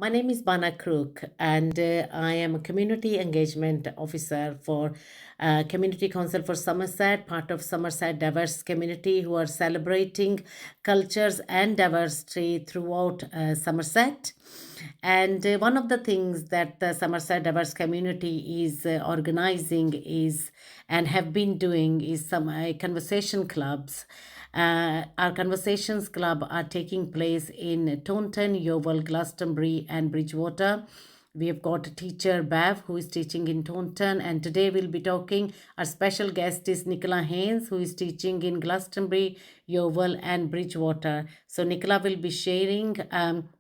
My name is Bana Crook, and I am a community engagement officer for Community Council for Somerset, part of Somerset diverse community who are celebrating cultures and diversity throughout Somerset. And one of the things that the Somerset diverse community is organizing is and have been doing is some conversation clubs. Our conversations club are taking place in Taunton, Yeovil, Glastonbury, and Bridgwater. We have got a teacher, Bev, who is teaching in Taunton, and today we'll be talking. Our special guest is Nicola Haynes, who is teaching in Glastonbury, Yeovil, and Bridgwater. So Nicola will be sharing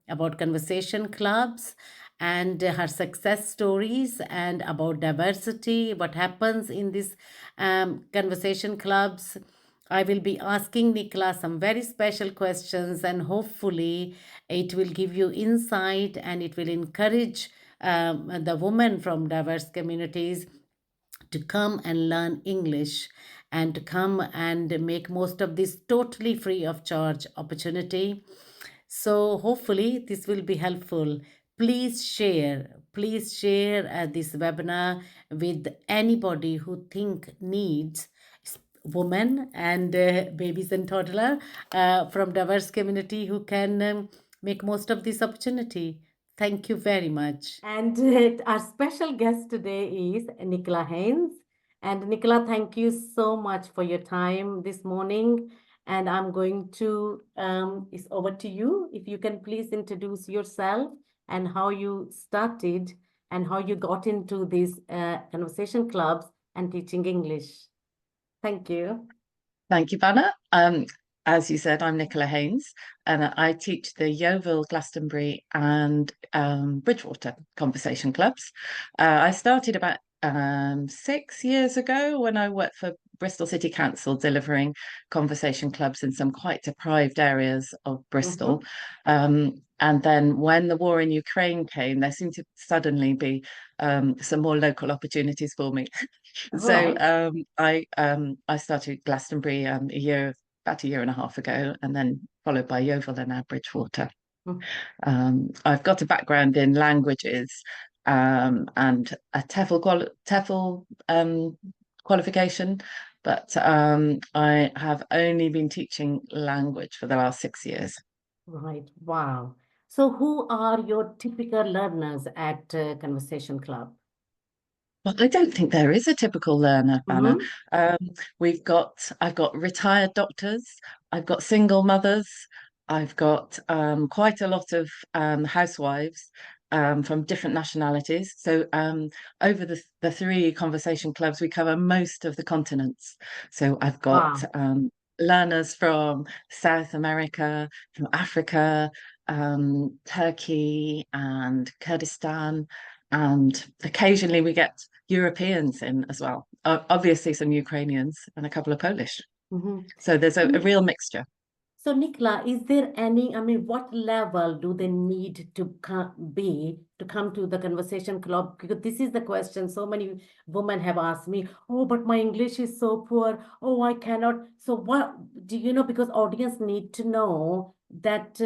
about conversation clubs and her success stories and about diversity, what happens in these conversation clubs. I will be asking Nicola some very special questions, and hopefully, it will give you insight and it will encourage the women from diverse communities to come and learn English and to come and make most of this totally free of charge opportunity. So, hopefully, this will be helpful. Please share this webinar with anybody who needs women and babies and toddler from diverse community who can make most of this opportunity. Thank you very much. And our special guest today is Nicola Haynes. And Nicola, thank you so much for your time this morning. And I'm going to, it's over to you. If you can please introduce yourself and how you started and how you got into these conversation clubs and teaching English. Thank you. Thank you, Bana. As you said, I'm Nicola Haynes, and I teach the Yeovil, Glastonbury, and Bridgwater conversation clubs. I started about 6 years ago when I worked for Bristol City Council, delivering conversation clubs in some quite deprived areas of Bristol. And then when the war in Ukraine came, there seemed to suddenly be some more local opportunities for me. So I started Glastonbury about a year and a half ago, and then followed by Yeovil and now Bridgwater. I've got a background in languages and a TEFL qualification, but I have only been teaching language for the last 6 years. Right. Wow. So who are your typical learners at Conversation Club? Well, I don't think there is a typical learner, Anna. I've got retired doctors, I've got single mothers, I've got quite a lot of housewives from different nationalities. So over the three conversation clubs, we cover most of the continents. So I've got learners from South America, from Africa, Turkey, and Kurdistan. And occasionally we get Europeans in as well. Obviously some Ukrainians and a couple of Polish. So there's a real mixture. So Nicola, is there any, what level do they need to come to the conversation club? Because this is the question so many women have asked me, oh, but my English is so poor. Oh, I cannot. So what do you know? Because audience need to know that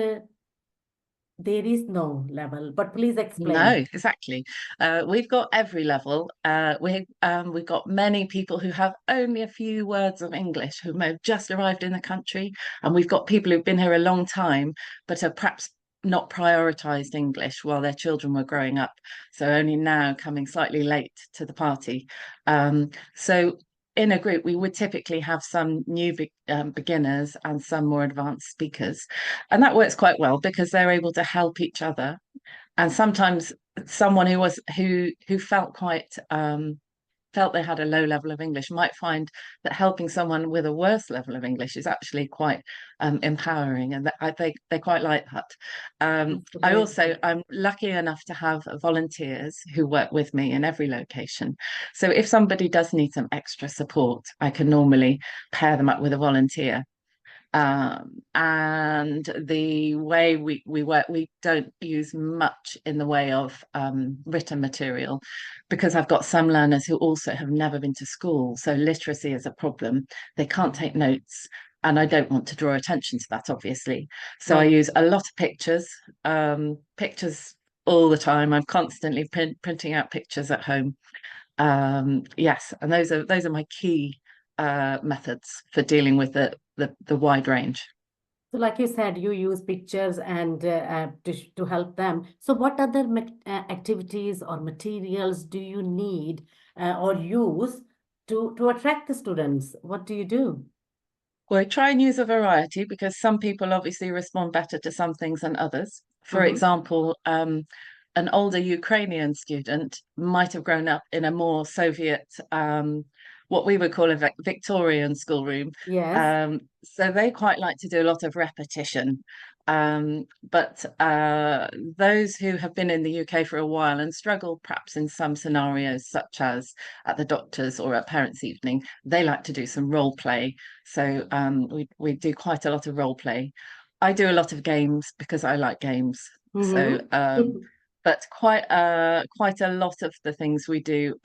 there is no level, but please explain. No, exactly. We've got every level. We've got many people who have only a few words of English who may have just arrived in the country, and we've got people who've been here a long time but have perhaps not prioritized English while their children were growing up, so only now coming slightly late to the party. So in a group, we would typically have some new beginners and some more advanced speakers. And that works quite well because they're able to help each other. And sometimes someone who felt felt they had a low level of English might find that helping someone with a worse level of English is actually quite empowering, and they quite like that. I'm lucky enough to have volunteers who work with me in every location. So if somebody does need some extra support, I can normally pair them up with a volunteer. And the way we work, we don't use much in the way of written material, because I've got some learners who also have never been to school, so literacy is a problem. They can't take notes, and I don't want to draw attention to that, obviously. So I use a lot of pictures all the time. I'm constantly printing out pictures at home. Yes, and those are my key methods for dealing with the wide range. So, like you said, you use pictures and to help them. So, what other activities or materials do you need or use to attract the students? What do you do? Well, I try and use a variety because some people obviously respond better to some things than others. For Mm-hmm. example, an older Ukrainian student might have grown up in a more Soviet, what we would call a Victorian schoolroom. Yes. So they quite like to do a lot of repetition. But those who have been in the UK for a while and struggle perhaps in some scenarios, such as at the doctor's or at parents' evening, they like to do some role play. So we do quite a lot of role play. I do a lot of games because I like games. So Mm-hmm. but quite a lot of the things we do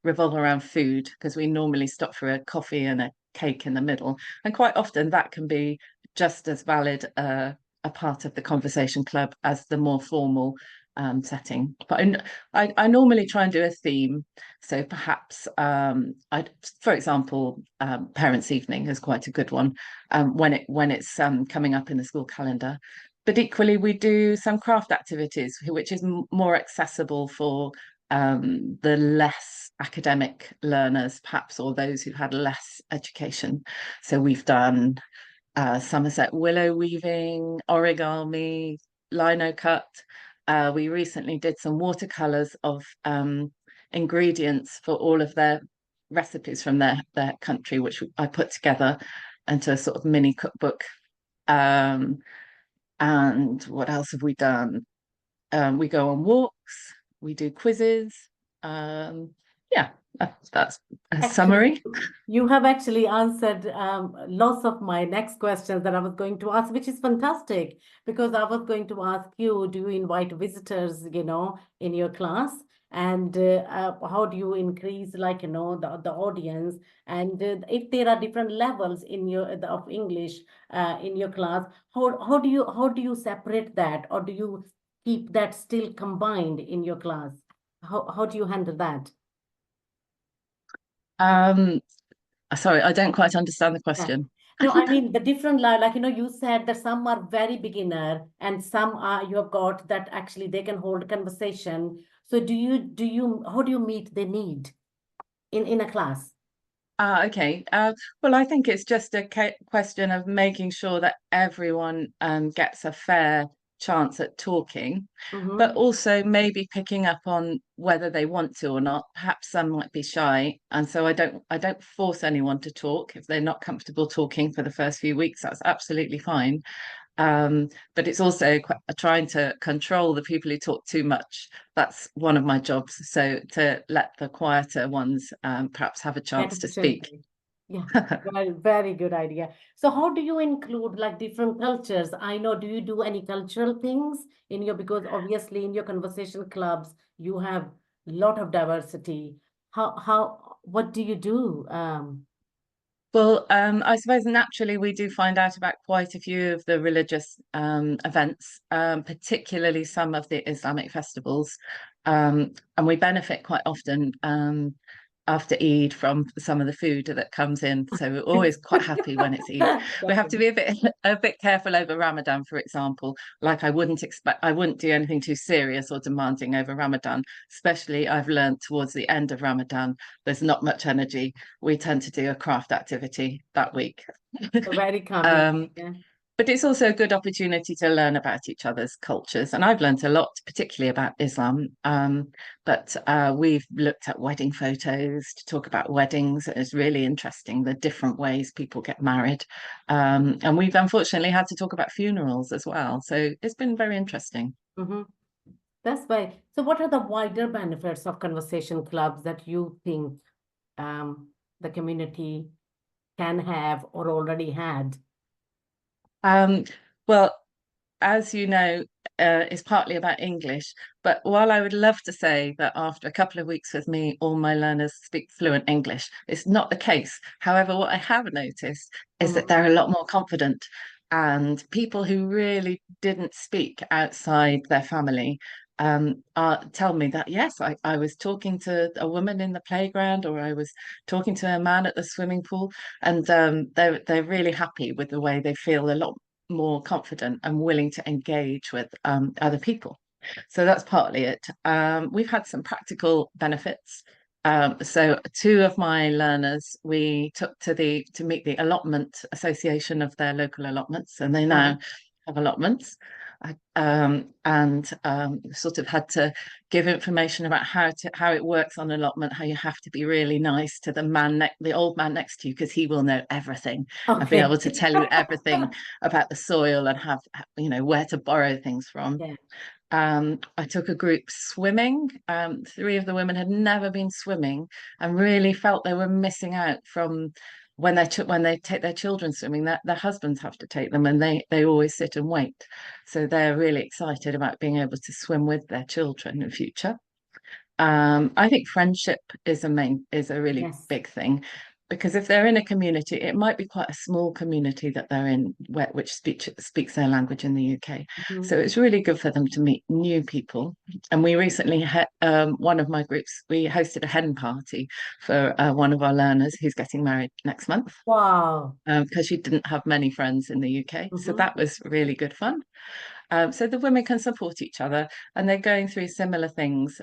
revolve around food because we normally stop for a coffee and a cake in the middle, and quite often that can be just as valid a part of the conversation club as the more formal setting. But I normally try and do a theme. So perhaps for example, parents' evening is quite a good one when it's coming up in the school calendar. But equally, we do some craft activities, which is more accessible for the less academic learners, perhaps, or those who've had less education. So we've done Somerset willow weaving, origami, lino cut. We recently did some watercolors of ingredients for all of their recipes from their country, which I put together into a sort of mini cookbook. Um, and what else have we done? We go on walks, we do quizzes. Um, yeah, that's a Actually, summary. you have actually answered lots of my next questions that I was going to ask, which is fantastic because I was going to ask you, do you invite visitors, in your class? And how do you increase, like, the audience? And if there are different levels in of English in your class, how do you separate that, or do you keep that still combined in your class? How do you handle that? Um, Sorry, I don't quite understand the Yeah. question. No, I mean the different like you said that some are very beginner and some are you have got that actually they can hold conversation. So do you how do you meet the need in a class? Okay. Well, I think it's just a question of making sure that everyone gets a fair chance at talking, but Mm-hmm. also maybe picking up on whether they want to or not. Perhaps some might be shy, and so I don't force anyone to talk if they're not comfortable talking for the first few weeks. That's absolutely fine. But it's also trying to control the people who talk too much. That's one of my jobs. So to let the quieter ones perhaps have a Get chance to speak. opportunity. Yeah, very, very good idea. So how do you include like different cultures? I know, do you do any cultural things in your, because obviously in your conversation clubs, you have a lot of diversity. What do you do? Well, I suppose naturally we do find out about quite a few of the religious events, particularly some of the Islamic festivals. And we benefit quite often after Eid from some of the food that comes in. So we're always quite happy when it's Eid. We have to Definitely. be a bit careful over Ramadan, for example. Like I wouldn't do anything too serious or demanding over Ramadan, especially I've learned towards the end of Ramadan, there's not much energy. We tend to do a craft activity that week. So very calming. Um, Yeah. but it's also a good opportunity to learn about each other's cultures. And I've learned a lot, particularly about Islam. But we've looked at wedding photos to talk about weddings. It's really interesting, the different ways people get married. And we've unfortunately had to talk about funerals as well. So it's been very interesting. Mm-hmm. That's why. So, what are the wider benefits of conversation clubs that you think the community can have or already had? Um, well, as you know, is partly about English. But while I would love to say that after a couple of weeks with me, all my learners speak fluent English, it's not the case. However, what I have noticed is that Mhm. they're a lot more confident. And people who really didn't speak outside their family tell me that yes, I was talking to a woman in the playground, or I was talking to a man at the swimming pool, and they're really happy with the way they feel a lot more confident and willing to engage with other people. So that's partly it. We've had some practical benefits. So two of my learners we took to meet the allotment association of their local allotments, and they Uh-huh. now have allotments. And sort of had to give information about how it works on allotment, how you have to be really nice to the old man next to you, because he will know everything and be Okay. able to tell you everything about the soil and have where to borrow things from. Yeah. I took a group swimming. Three of the women had never been swimming and really felt they were missing out from when they take their children swimming. That their husbands have to take them, and they always sit and wait. So they're really excited about being able to swim with their children in future. I think friendship is a really Yes. big thing, because if they're in a community, it might be quite a small community that they're in, which speaks their language in the UK. So Mhm. it's really good for them to meet new people. And we recently had one of my groups. We hosted a hen party for one of our learners who's getting married next month. Wow. Because she didn't have many friends in the UK. So Hmm. that was really good fun. So the women can support each other, and they're going through similar things.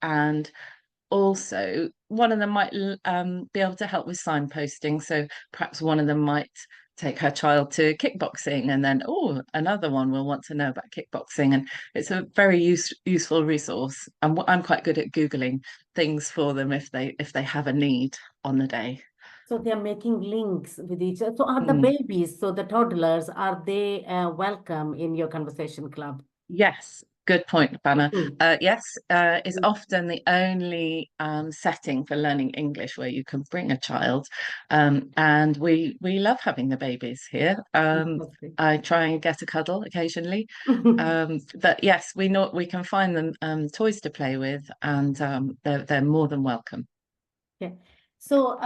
And also one of them might be able to help with signposting. So perhaps one of them might take her child to kickboxing, and then another one will want to know about kickboxing. And it's a very useful resource. And I'm quite good at Googling things for them if they have a need on the day. So they are making links with each other. So are the Mm. babies, so the toddlers, are they welcome in your conversation club? Yes, good point, Banner. Mhm. Yes, it's often the only setting for learning English where you can bring a child, and we love having the babies here. Fantastic. I try and get a cuddle occasionally, but yes, we know we can find them toys to play with, and they're more than welcome. Yeah. So,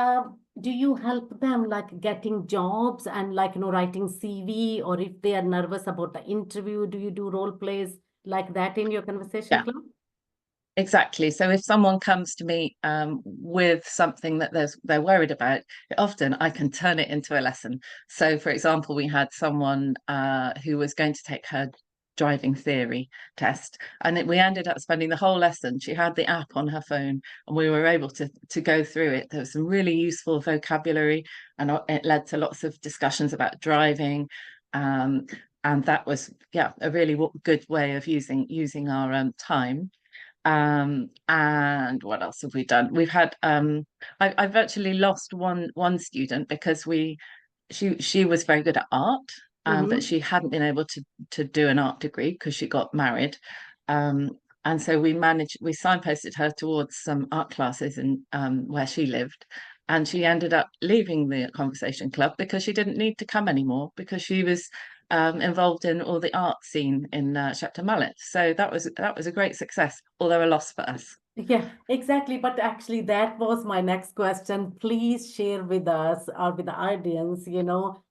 do you help them like getting jobs and like, writing CV, or if they are nervous about the interview, do you do role plays like that in your conversation Yeah. club? Exactly. So if someone comes to me with something that they're worried about, often I can turn it into a lesson. So, for example, we had someone who was going to take her driving theory test, and we ended up spending the whole lesson. She had the app on her phone, and we were able to go through it. There was some really useful vocabulary, and it led to lots of discussions about driving. Um, and that was, yeah, a really good way of using our time. And what else have we done? We've had I've actually lost one student because she was very good at art, but Mm-hmm. she hadn't been able to do an art degree because she got married. Um, and so we signposted her towards some art classes in where she lived. And she ended up leaving the conversation club because she didn't need to come anymore, because she was involved in all the art scene in Shepton Mallet. So that was a great success, although a loss for us. Yeah, exactly. But actually, that was my next question. Please share with us or with the audience,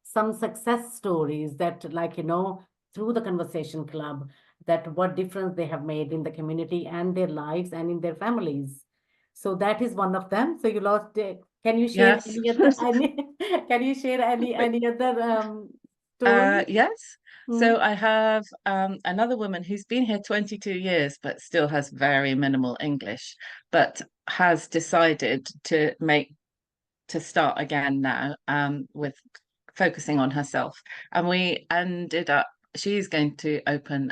some success stories that, like, through the conversation club, that what difference they have made in the community and their lives and in their families. So that is one of them. So you lost it. Can you share Yes. any other can you share any other story? Yes. Hmm. So I have another woman who's been here 22 years, but still has very minimal English, but has decided to start again now, with focusing on herself. And we ended up, she's going to open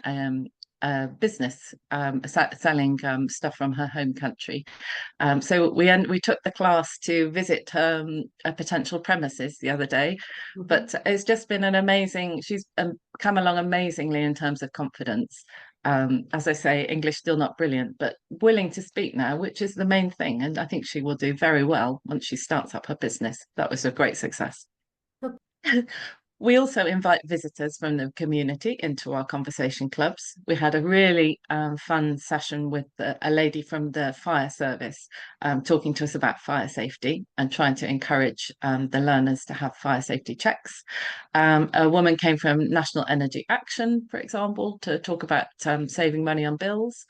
a business, selling stuff from her home country. So we took the class to visit a potential premises the other day, Mhm. but it's just been an amazing. She's come along amazingly in terms of confidence. As I say, English still not brilliant, but willing to speak now, which is the main thing. And I think she will do very well once she starts up her business. That was a great success. So We also invite visitors from the community into our conversation clubs. We had a really fun session with a lady from the fire service talking to us about fire safety and trying to encourage the learners to have fire safety checks. A woman came from National Energy Action, for example, to talk about saving money on bills.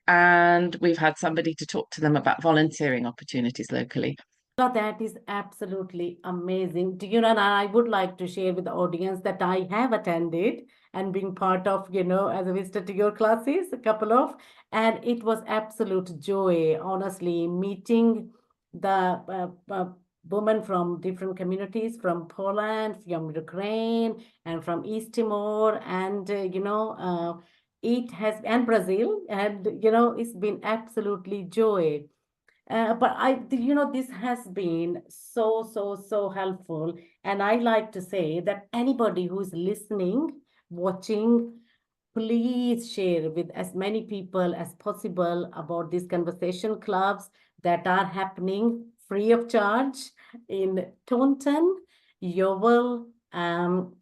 And we've had somebody to talk to them about volunteering opportunities locally. That is absolutely amazing. Do you know, and I would like to share with the audience that I have attended and being part of, as a visitor to your classes, a couple of, and it was absolute joy, honestly, meeting the women from different communities, from Poland, from Ukraine, and from East Timor, and, it has, and Brazil, and, it's been absolutely joy. But this has been so, so, so helpful. And I like to say that anybody who is listening, watching, please share with as many people as possible about these conversation clubs that are happening free of charge in Taunton, Yeovil, and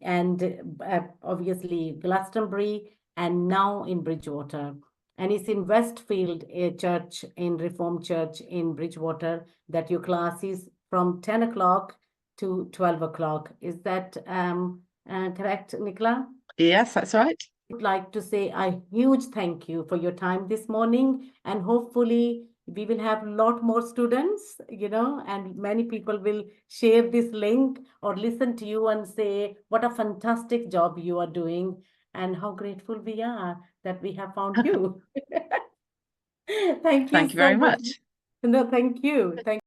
obviously Glastonbury, and now in Bridgwater. And it's in Westfield, a church in Reformed Church in Bridgwater, that your class is from 10 o'clock to 12 o'clock. Is that correct, Nicola? Yes, that's right. Would like to say a huge thank you for your time this morning, and hopefully we will have a lot more students, and many people will share this link or listen to you and say what a fantastic job you are doing and how grateful we are that we have found you. Thank you Thank you so very much. much. No, thank you. Thank